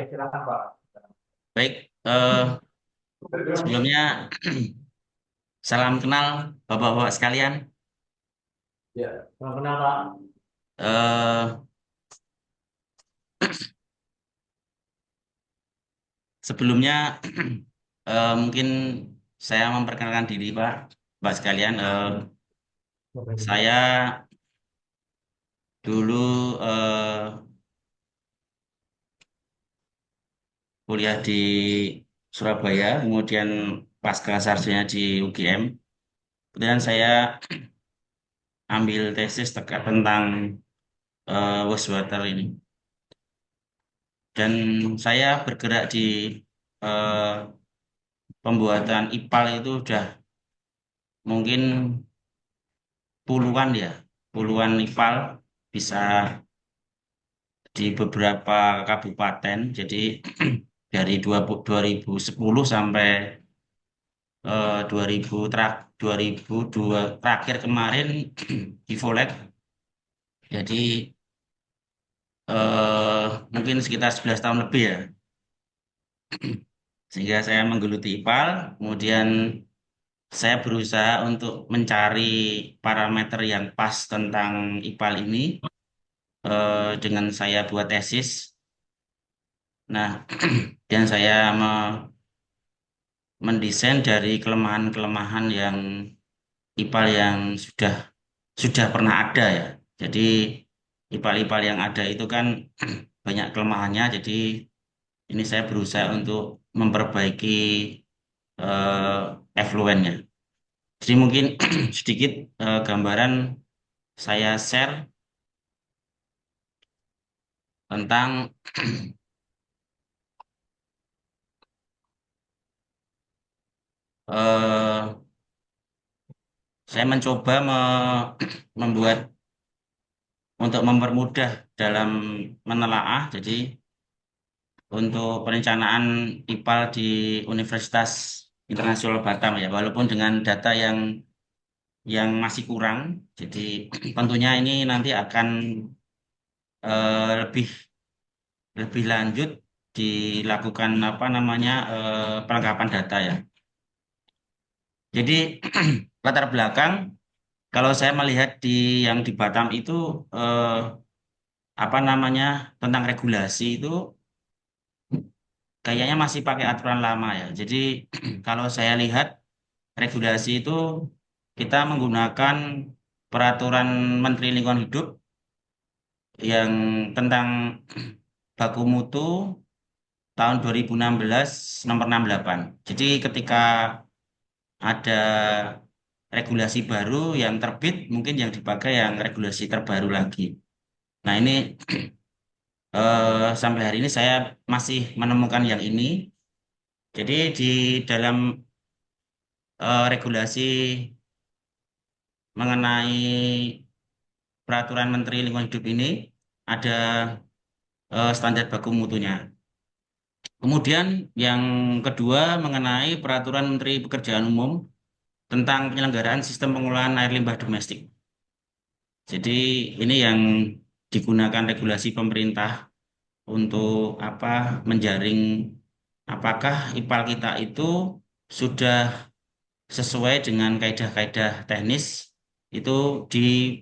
Silakan Pak. Baik, sebelumnya salam kenal Bapak-Bapak sekalian. Ya, salam kenal Pak. Eh, Sebelumnya mungkin saya memperkenalkan diri Pak, Bapak sekalian. Saya dulu kuliah di Surabaya, kemudian pasca sarjana di UGM. Kemudian saya ambil tesis terkait tentang wastewater ini. Dan saya bergerak di eh, pembuatan IPAL itu udah mungkin puluhan ya, puluhan IPAL bisa di beberapa kabupaten. Jadi dari 2010 sampai 2002 terakhir kemarin di Volet. Jadi mungkin sekitar 11 tahun lebih ya. Sehingga saya menggeluti IPAL, kemudian saya berusaha untuk mencari parameter yang pas tentang IPAL ini dengan saya buat tesis. Nah, dan saya mendesain dari kelemahan-kelemahan yang IPAL yang sudah pernah ada ya. Jadi IPAL-IPAL yang ada itu kan banyak kelemahannya. Jadi ini saya berusaha untuk memperbaiki effluentnya. Jadi mungkin sedikit gambaran saya share tentang eh, saya mencoba membuat untuk mempermudah dalam menelaah. Jadi untuk perencanaan IPAL di Universitas Internasional Batam ya, walaupun dengan data yang masih kurang. Jadi tentunya ini nanti akan lebih lebih lanjut dilakukan apa namanya pelengkapan data ya. Jadi latar belakang kalau saya melihat yang di Batam itu eh, apa namanya tentang regulasi itu kayaknya masih pakai aturan lama ya. Jadi kalau saya lihat regulasi itu kita menggunakan peraturan Menteri Lingkungan Hidup yang tentang baku mutu tahun 2016 nomor 68. Jadi ketika ada regulasi baru yang terbit, mungkin yang dipakai yang regulasi terbaru lagi. Nah ini sampai hari ini saya masih menemukan yang ini. Jadi di dalam regulasi mengenai peraturan Menteri Lingkungan Hidup ini ada standar baku mutunya. Kemudian yang kedua mengenai peraturan Menteri Pekerjaan Umum tentang penyelenggaraan sistem pengelolaan air limbah domestik. Jadi ini yang digunakan regulasi pemerintah untuk apa menjaring apakah IPAL kita itu sudah sesuai dengan kaidah-kaidah teknis itu di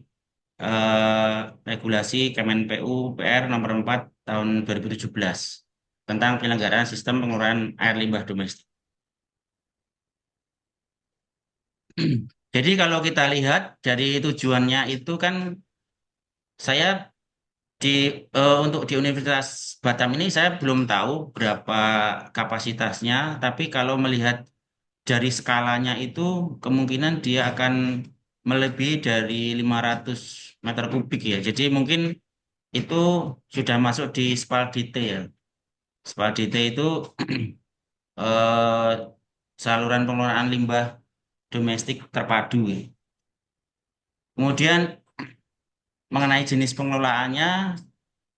regulasi Kemenpu PR nomor 4 tahun 2017 tentang penyelenggaraan sistem pengelolaan air limbah domestik. Jadi kalau kita lihat dari tujuannya itu kan saya di untuk di Universitas Batam ini saya belum tahu berapa kapasitasnya, tapi kalau melihat dari skalanya itu kemungkinan dia akan melebihi dari 500 meter kubik ya. Jadi mungkin itu sudah masuk di Spaldite ya. Spaldite itu eh, saluran pengelolaan limbah domestik terpadu ya. Kemudian mengenai jenis pengelolaannya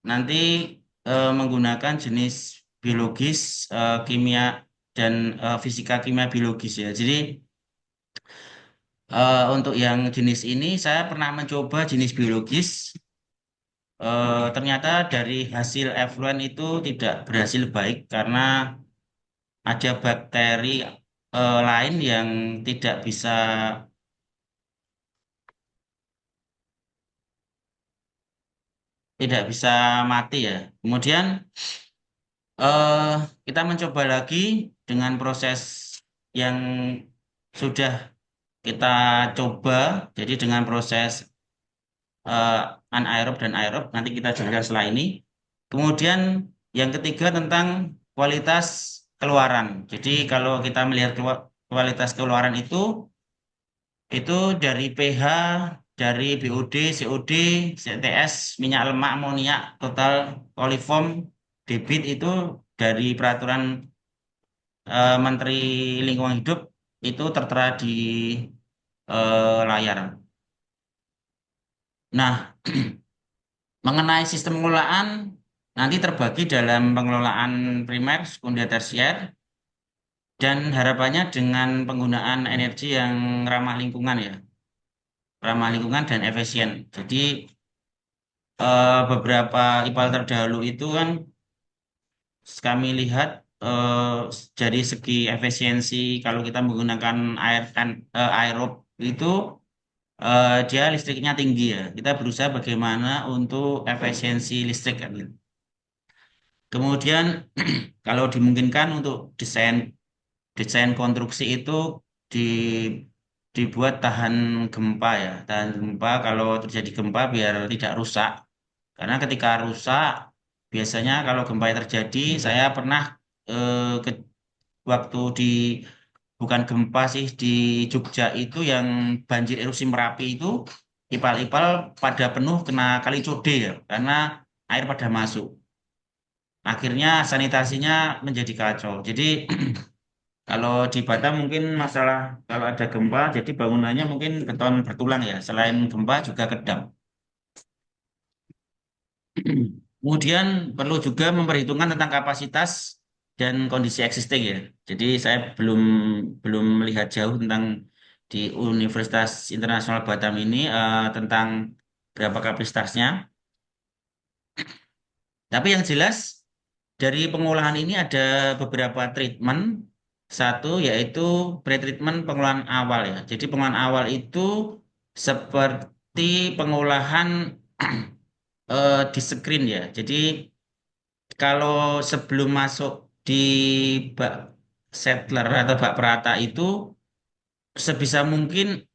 nanti menggunakan jenis biologis, kimia dan fisika kimia biologis ya. Jadi untuk yang jenis ini saya pernah mencoba jenis biologis ternyata dari hasil effluent itu tidak berhasil baik karena ada bakteri lain yang tidak bisa tidak bisa mati ya. Kemudian eh, kita mencoba lagi dengan proses yang sudah kita coba, jadi dengan proses eh, anaerob dan aerob, nanti kita jelaskan setelah ini. Kemudian yang ketiga tentang kualitas keluaran. Jadi kalau kita melihat kualitas keluaran itu dari pH, dari BOD, COD, CTS, minyak lemak, amoniak, total koliform, debit itu dari peraturan Menteri Lingkungan Hidup itu tertera di layar. Nah, mengenai sistem pengelolaan nanti terbagi dalam pengelolaan primer, sekunder, tersier, dan harapannya dengan penggunaan energi yang ramah lingkungan ya, ramah lingkungan dan efisien. Jadi beberapa IPAL terdahulu itu kan kami lihat dari segi efisiensi kalau kita menggunakan air kan aerob itu dia listriknya tinggi ya. Kita berusaha bagaimana untuk efisiensi listrik kan. Kemudian kalau dimungkinkan untuk desain desain konstruksi itu di, dibuat tahan gempa ya, tahan gempa kalau terjadi gempa biar tidak rusak. Karena ketika rusak, biasanya kalau gempa yang terjadi, saya pernah waktu di bukan gempa sih di Jogja itu yang banjir erupsi Merapi itu ipal-ipal pada penuh kena kali Code ya, karena air pada masuk. Akhirnya sanitasinya menjadi kacau. Jadi kalau di Batam mungkin masalah kalau ada gempa, jadi bangunannya mungkin beton bertulang ya. Selain gempa juga kedap. Kemudian perlu juga memperhitungkan tentang kapasitas dan kondisi existing ya. Jadi saya belum belum melihat jauh tentang di Universitas Internasional Batam ini tentang berapa kapasitasnya. Tapi yang jelas dari pengolahan ini ada beberapa treatment. Satu yaitu pretreatment pengolahan awal ya. Jadi pengolahan awal itu seperti pengolahan di screen ya. Jadi kalau sebelum masuk di bak settler atau bak perata itu sebisa mungkin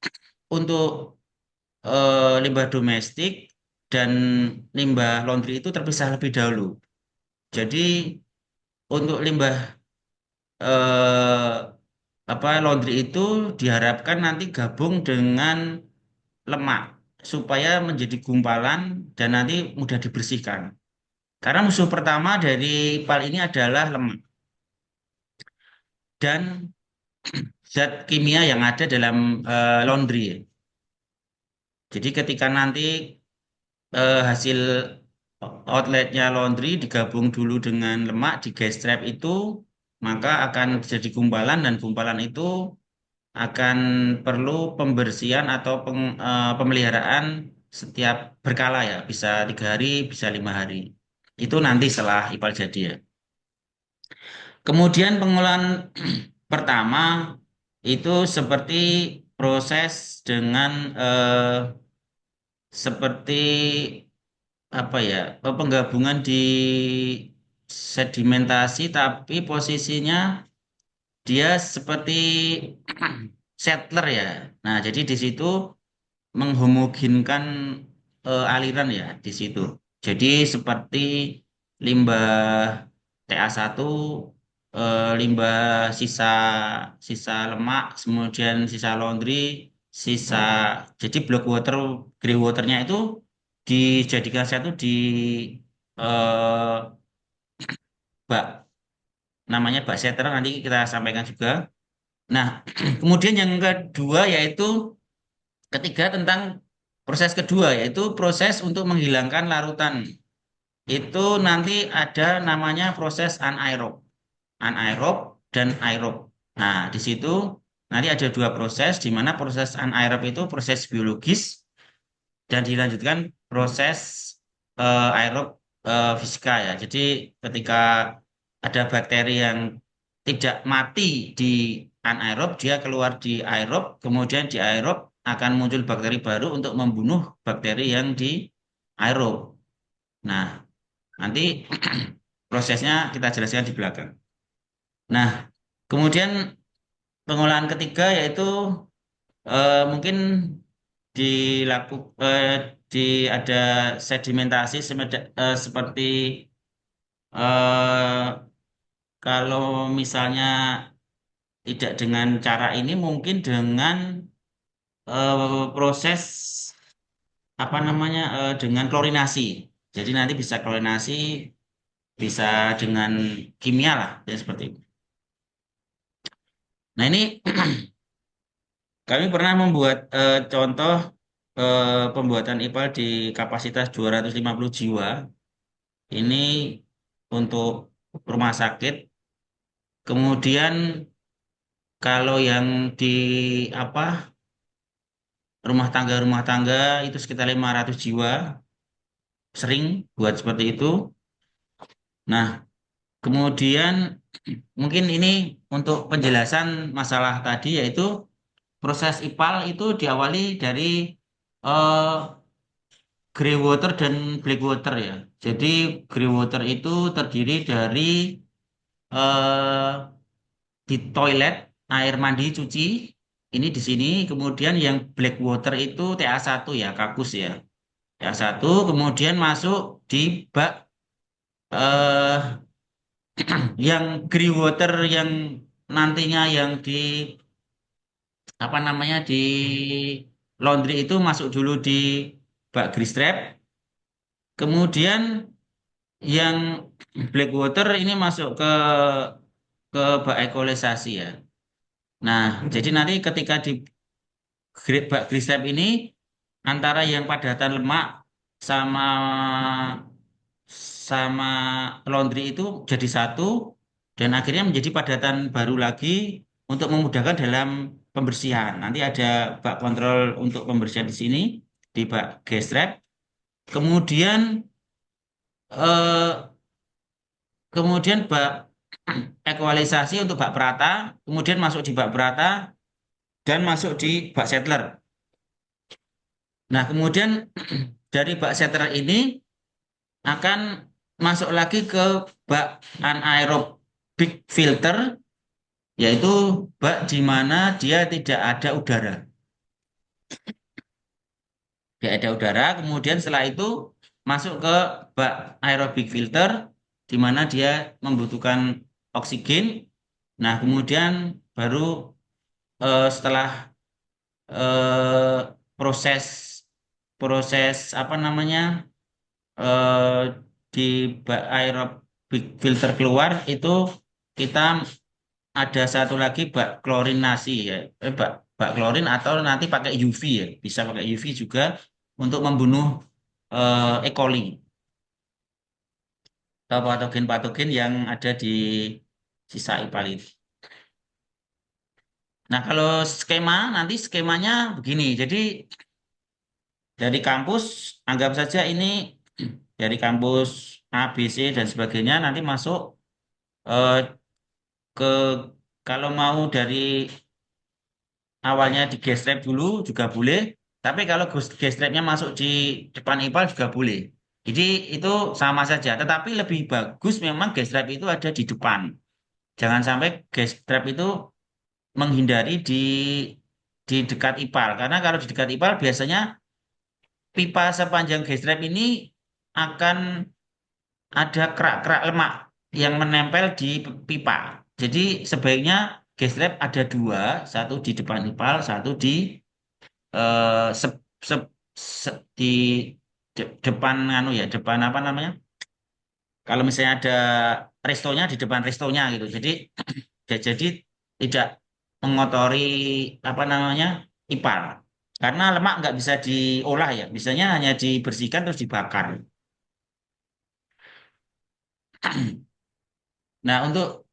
untuk limbah domestik dan limbah laundry itu terpisah lebih dahulu. Jadi untuk limbah eh, laundry itu diharapkan nanti gabung dengan lemak supaya menjadi gumpalan dan nanti mudah dibersihkan. Karena musuh pertama dari pal ini adalah lemak dan zat kimia yang ada dalam laundry. Jadi ketika nanti hasil outletnya laundry digabung dulu dengan lemak di gas trap itu, maka akan jadi gumpalan dan gumpalan itu akan perlu pembersihan atau pemeliharaan setiap berkala ya, bisa 3 hari, bisa 5 hari. Itu nanti setelah IPAL jadi ya. Kemudian pengolahan pertama itu seperti proses dengan seperti apa ya penggabungan di sedimentasi tapi posisinya dia seperti settler ya. Nah, jadi di situ menghomogenkan aliran ya di situ. Jadi seperti limbah TA1, limbah sisa sisa lemak, kemudian sisa laundry, sisa jadi block water, grey waternya itu dijadikan satu di eh, bak namanya bak setter nanti kita sampaikan juga. Nah, kemudian yang kedua yaitu ketiga tentang proses kedua yaitu proses untuk menghilangkan larutan. Itu nanti ada namanya proses anaerob. Anaerob dan aerob. Nah, di situ nanti ada dua proses di mana proses anaerob itu proses biologis dan dilanjutkan proses aerob fisika ya. Jadi ketika ada bakteri yang tidak mati di anaerob, dia keluar di aerob, kemudian di aerob akan muncul bakteri baru untuk membunuh bakteri yang di aerob. Nah, nanti prosesnya kita jelaskan di belakang. Nah, kemudian pengolahan ketiga yaitu mungkin dilaku eh, di ada sedimentasi seperti eh, kalau misalnya tidak dengan cara ini mungkin dengan proses apa namanya dengan klorinasi. Jadi nanti bisa klorinasi, bisa dengan kimia lah, ya seperti itu. Nah ini kami pernah membuat contoh pembuatan IPAL di kapasitas 250 jiwa. Ini untuk rumah sakit. Kemudian kalau yang di apa rumah tangga itu sekitar 500 jiwa, sering buat seperti itu. Nah, kemudian mungkin ini untuk penjelasan masalah tadi yaitu proses IPAL itu diawali dari eh, grey water dan black water ya. Jadi grey water itu terdiri dari eh, di toilet air mandi cuci ini di sini. Kemudian yang black water itu TA1 ya, kakus ya. TA1 kemudian masuk di bak eh, yang grey water yang nantinya yang di apa namanya di laundry itu masuk dulu di bak grease trap. Kemudian yang black water ini masuk ke bak ekualisasi ya. Nah, jadi nanti ketika di bak grease trap ini antara yang padatan lemak sama sama laundry itu jadi satu dan akhirnya menjadi padatan baru lagi untuk memudahkan dalam pembersihan. Nanti ada bak kontrol untuk pembersihan di sini di bak gas trap. Kemudian eh, kemudian bak ekualisasi untuk bak perata, kemudian masuk di bak perata dan masuk di bak settler. Nah, kemudian dari bak settler ini akan masuk lagi ke bak anaerobic filter, yaitu bak di mana dia tidak ada udara. Tidak ada udara, kemudian setelah itu masuk ke bak aerobic filter, di mana dia membutuhkan oksigen. Nah, kemudian baru setelah eh, proses proses apa namanya eh, di bak aerobic filter keluar itu kita ada satu lagi bak klorinasi ya, bak klorin atau nanti pakai UV ya, bisa pakai UV juga untuk membunuh E. coli atau patogen-patogen yang ada di sisa IPAL itu. Nah, kalau nanti skemanya begini. Jadi dari kampus, anggap saja ini dari kampus A, B, C, dan sebagainya nanti masuk eh, ke kalau mau dari awalnya di gas trap dulu juga boleh, tapi kalau gas trapnya masuk di depan IPAL juga boleh. Jadi itu sama saja, tetapi lebih bagus memang gas trap itu ada di depan. Jangan sampai gas trap itu menghindari di dekat IPAL, karena kalau di dekat IPAL biasanya pipa sepanjang gas trap ini akan ada kerak-kerak lemak yang menempel di pipa. Jadi sebaiknya gas trap ada dua, satu di depan IPAL, satu di eh, se- se- di depan anu ya, depan apa namanya? Kalau misalnya ada restonya di depan restonya gitu. Jadi jadi tidak mengotori apa namanya IPAL. Karena lemak nggak bisa diolah ya, biasanya hanya dibersihkan terus dibakar. Nah, untuk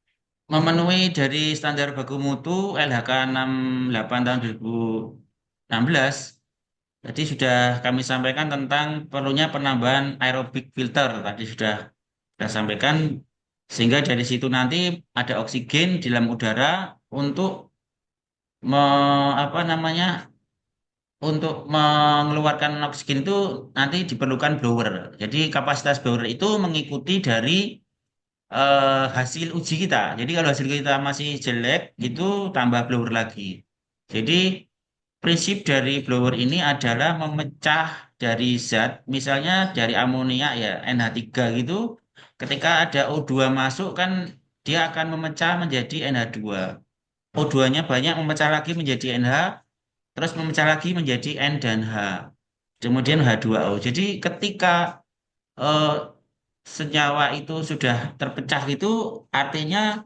memenuhi dari standar baku mutu LHK 68 tahun 2016 Tadi sudah kami sampaikan tentang perlunya penambahan aerobik filter. Tadi sudah kita sampaikan sehingga dari situ nanti ada oksigen di dalam udara untuk me, apa namanya untuk mengeluarkan oksigen itu nanti diperlukan blower. Jadi kapasitas blower itu mengikuti dari hasil uji kita. Jadi kalau hasil kita masih jelek, itu tambah blower lagi. Jadi prinsip dari blower ini adalah memecah dari zat, misalnya dari amonia ya NH3 gitu. Ketika ada O2 masuk kan dia akan memecah menjadi NH2. O2-nya banyak memecah lagi menjadi NH, terus memecah lagi menjadi N dan H. Kemudian H2O. Jadi ketika eh, senyawa itu sudah terpecah itu artinya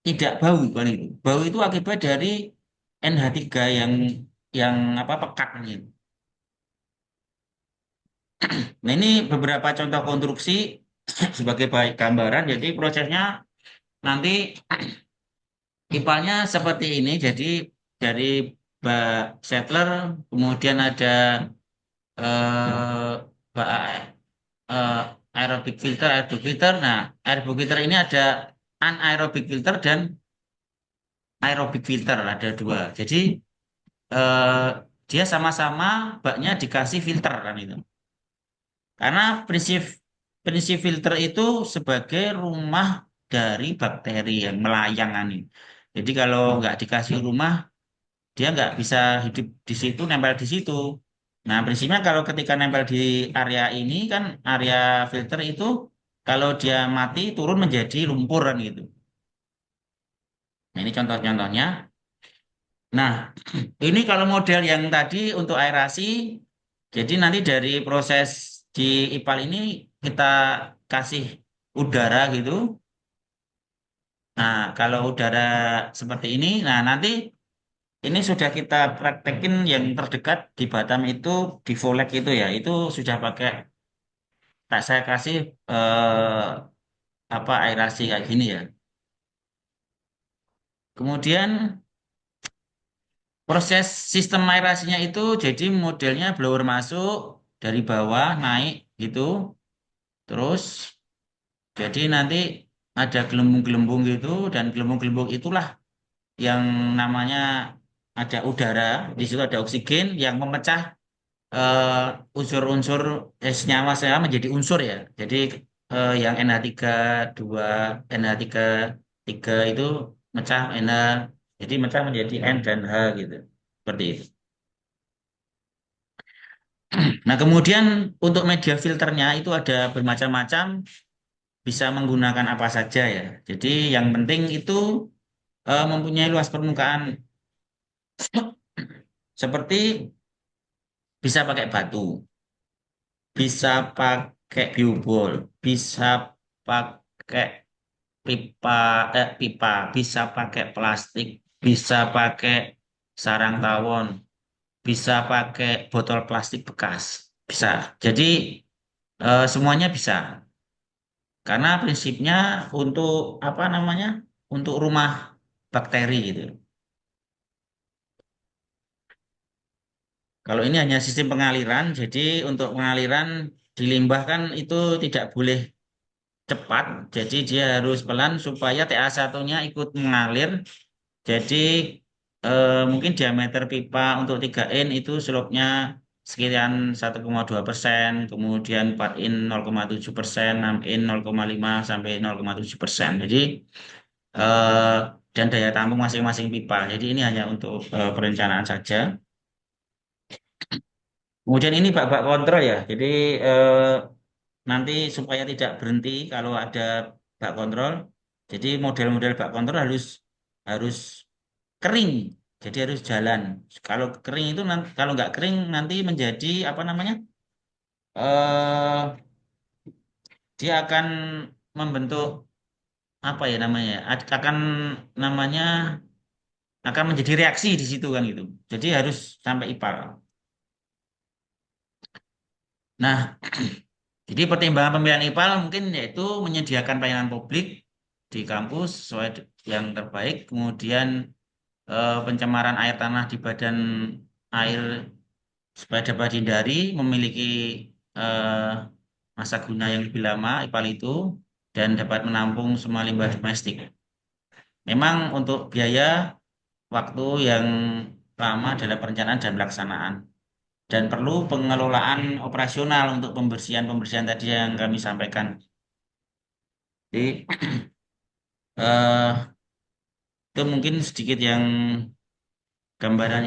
tidak bau kan itu. Bau itu akibat dari NH3 yang apa pekat gitu. Nah, ini beberapa contoh konstruksi sebagai baik gambaran. Jadi prosesnya nanti ipalnya seperti ini. Jadi dari bak settler, kemudian ada bak eh, aerobic filter. Nah, aerobic filter ini ada anaerobic filter dan aerobic filter ada dua. Jadi eh, dia sama-sama baknya dikasih filter kan itu. Karena prinsip prinsip filter itu sebagai rumah dari bakteri yang melayang kan ini. Jadi kalau nggak dikasih rumah, dia nggak bisa hidup di situ, nempel di situ. Nah, prinsipnya kalau ketika nempel di area ini kan area filter itu kalau dia mati turun menjadi lumpur kan gitu. Nah, ini contoh-contohnya. Nah, ini kalau model yang tadi untuk aerasi, jadi nanti dari proses di IPAL ini kita kasih udara gitu. Nah, kalau udara seperti ini, nah nanti ini sudah kita praktekin yang terdekat di Batam itu di Volek itu ya, itu sudah pakai tak saya kasih apa aerasi kayak gini ya. Kemudian proses sistem aerasinya itu jadi modelnya blower masuk dari bawah naik gitu. Terus jadi nanti ada gelembung-gelembung gitu dan gelembung-gelembung itulah yang namanya ada udara, di situ ada oksigen yang memecah unsur-unsur senyawa-senyawa menjadi unsur ya. Jadi yang NH3 2, NH3 3 itu mecah NH, jadi mecah menjadi N dan H gitu. Seperti itu. Nah, kemudian untuk media filternya itu ada bermacam-macam, bisa menggunakan apa saja ya. Jadi yang penting itu mempunyai luas permukaan seperti bisa pakai batu, bisa pakai biobol, bisa pakai pipa pipa, bisa pakai plastik, bisa pakai sarang tawon, bisa pakai botol plastik bekas, bisa. Jadi semuanya bisa. Karena prinsipnya untuk apa namanya? Untuk rumah bakteri gitu. Kalau ini hanya sistem pengaliran, jadi untuk pengaliran di limbah kan itu tidak boleh cepat, jadi dia harus pelan supaya TA1-nya ikut mengalir. Jadi mungkin diameter pipa untuk 3 in itu slopnya sekian 1,2%, kemudian 4 in 0,7%, 6 in 0,5 sampai 0,7%. Jadi eh, dan daya tampung masing-masing pipa. Jadi ini hanya untuk perencanaan saja. Kemudian ini bak-bak kontrol ya. Jadi nanti supaya tidak berhenti kalau ada bak kontrol. Jadi model-model bak kontrol harus harus kering. Jadi harus jalan. Kalau kering itu nanti kalau nggak kering nanti menjadi apa namanya? eh Dia akan membentuk apa ya namanya? Akan namanya akan menjadi reaksi di situ kan gitu. Jadi harus sampai IPAL. Nah, jadi pertimbangan pemilihan IPAL mungkin yaitu menyediakan pelayanan publik di kampus sesuai yang terbaik, kemudian pencemaran air tanah di badan air supaya dapat dihindari memiliki eh, masa guna yang lebih lama IPAL itu dan dapat menampung semua limbah domestik. Memang untuk biaya waktu yang lama dalam perencanaan dan pelaksanaan dan perlu pengelolaan operasional untuk pembersihan-pembersihan tadi yang kami sampaikan. Jadi eh, itu mungkin sedikit gambaran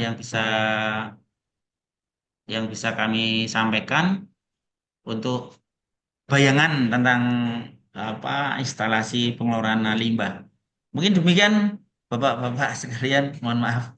yang bisa kami sampaikan untuk bayangan tentang apa instalasi pengelolaan limbah. Mungkin demikian Bapak-bapak sekalian, mohon maaf.